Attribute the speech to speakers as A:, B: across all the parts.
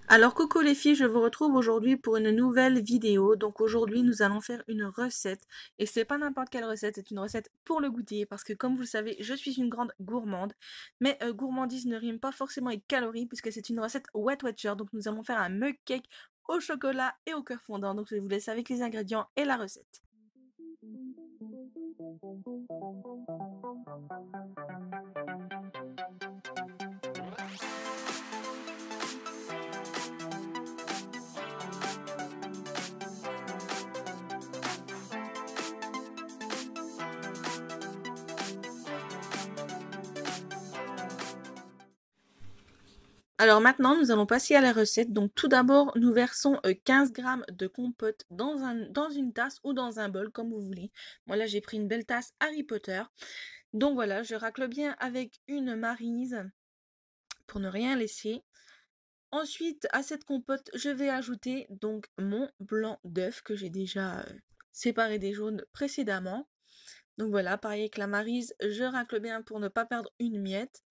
A: Alors coucou les filles, je vous retrouve aujourd'hui pour une nouvelle vidéo. Donc aujourd'hui nous allons faire une recette. Et c'est pas n'importe quelle recette, c'est une recette pour le goûter. Parce que comme vous le savez, je suis une grande gourmande. Mais gourmandise ne rime pas forcément avec calories puisque c'est une recette Wet Watcher. Donc nous allons faire un mug cake au chocolat et au cœur fondant. Donc je vous laisse avec les ingrédients et la recette. Alors maintenant, nous allons passer à la recette. Donc tout d'abord, nous versons 15 g de compote dans une tasse ou dans un bol, comme vous voulez. Moi là, j'ai pris une belle tasse Harry Potter. Donc voilà, je racle bien avec une maryse pour ne rien laisser. Ensuite, à cette compote, je vais ajouter donc mon blanc d'œuf que j'ai déjà séparé des jaunes précédemment. Donc voilà, pareil avec la maryse, je racle bien pour ne pas perdre une miette.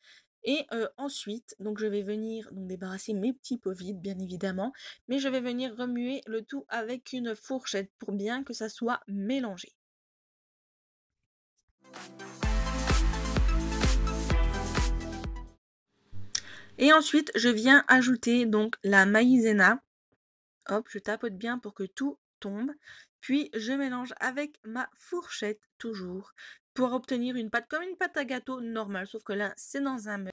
A: Et ensuite, donc je vais venir donc débarrasser mes petits pots vides, bien évidemment, mais je vais venir remuer le tout avec une fourchette pour bien que ça soit mélangé. Et ensuite, je viens ajouter donc la maïzena. Hop, je tapote bien pour que tout tombe. Puis je mélange avec ma fourchette toujours pour obtenir une pâte comme une pâte à gâteau normale, sauf que là, c'est dans un meule.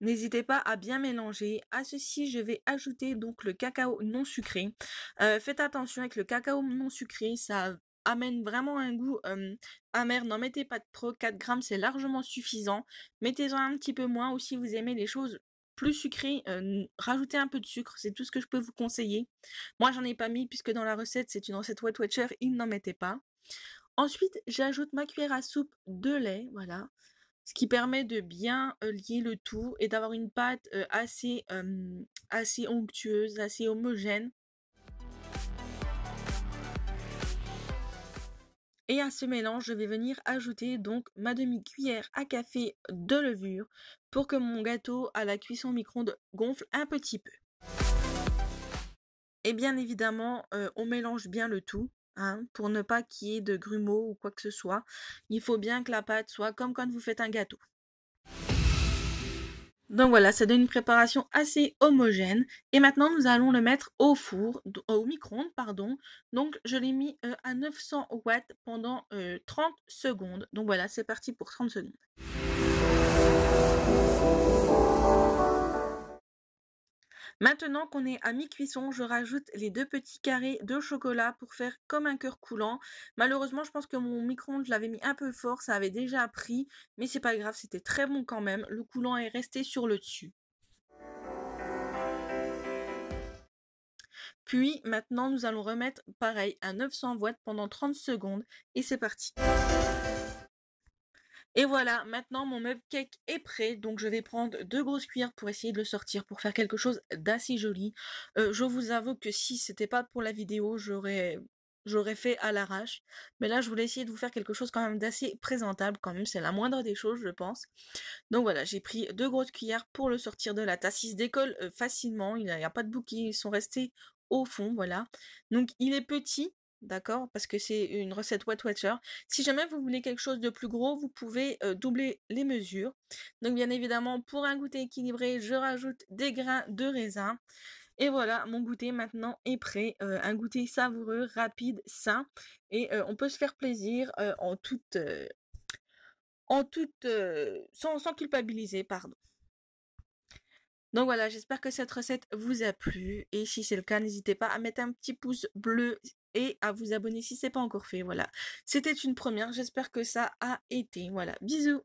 A: N'hésitez pas à bien mélanger. À ceci, je vais ajouter donc le cacao non sucré. Faites attention avec le cacao non sucré, ça amène vraiment un goût amer. N'en mettez pas trop, 4 grammes c'est largement suffisant. Mettez-en un petit peu moins ou si vous aimez les choses plus sucrées, rajoutez un peu de sucre, c'est tout ce que je peux vous conseiller. Moi j'en ai pas mis puisque dans la recette, c'est une recette Wet Watcher, il n'en mettait pas. Ensuite, j'ajoute ma cuillère à soupe de lait, voilà. Ce qui permet de bien lier le tout et d'avoir une pâte assez onctueuse, assez homogène. Et à ce mélange, je vais venir ajouter donc ma demi-cuillère à café de levure pour que mon gâteau à la cuisson au micro-ondes gonfle un petit peu. Et bien évidemment, on mélange bien le tout, hein, pour ne pas qu'il y ait de grumeaux ou quoi que ce soit. Il faut bien que la pâte soit comme quand vous faites un gâteau. Donc voilà, ça donne une préparation assez homogène. Et maintenant, nous allons le mettre au four, au micro-ondes, pardon. Donc je l'ai mis à 900 watts pendant 30 secondes. Donc voilà, c'est parti pour 30 secondes. Maintenant qu'on est à mi-cuisson, je rajoute les 2 petits carrés de chocolat pour faire comme un cœur coulant. Malheureusement, je pense que mon micro-ondes, je l'avais mis un peu fort, ça avait déjà pris, mais c'est pas grave, c'était très bon quand même. Le coulant est resté sur le dessus. Puis maintenant, nous allons remettre pareil à 900 watts pendant 30 secondes et c'est parti. Et voilà, maintenant mon mug cake est prêt, donc je vais prendre 2 grosses cuillères pour essayer de le sortir, pour faire quelque chose d'assez joli. Je vous avoue que si c'était pas pour la vidéo, j'aurais fait à l'arrache. Mais là, je voulais essayer de vous faire quelque chose quand même d'assez présentable, quand même, c'est la moindre des choses, je pense. Donc voilà, j'ai pris 2 grosses cuillères pour le sortir de la tasse. Il se décolle facilement, il n'y a pas de bouts qui sont restés au fond, voilà. Donc il est petit, d'accord, parce que c'est une recette Wet Watcher. Si jamais vous voulez quelque chose de plus gros, vous pouvez doubler les mesures. Donc bien évidemment, pour un goûter équilibré, je rajoute des grains de raisin. Et voilà, mon goûter maintenant est prêt. Un goûter savoureux, rapide, sain. Et on peut se faire plaisir sans culpabiliser, pardon. Donc voilà, j'espère que cette recette vous a plu. Et si c'est le cas, n'hésitez pas à mettre un petit pouce bleu et à vous abonner si ce n'est pas encore fait. Voilà. C'était une première. J'espère que ça a été. Voilà. Bisous.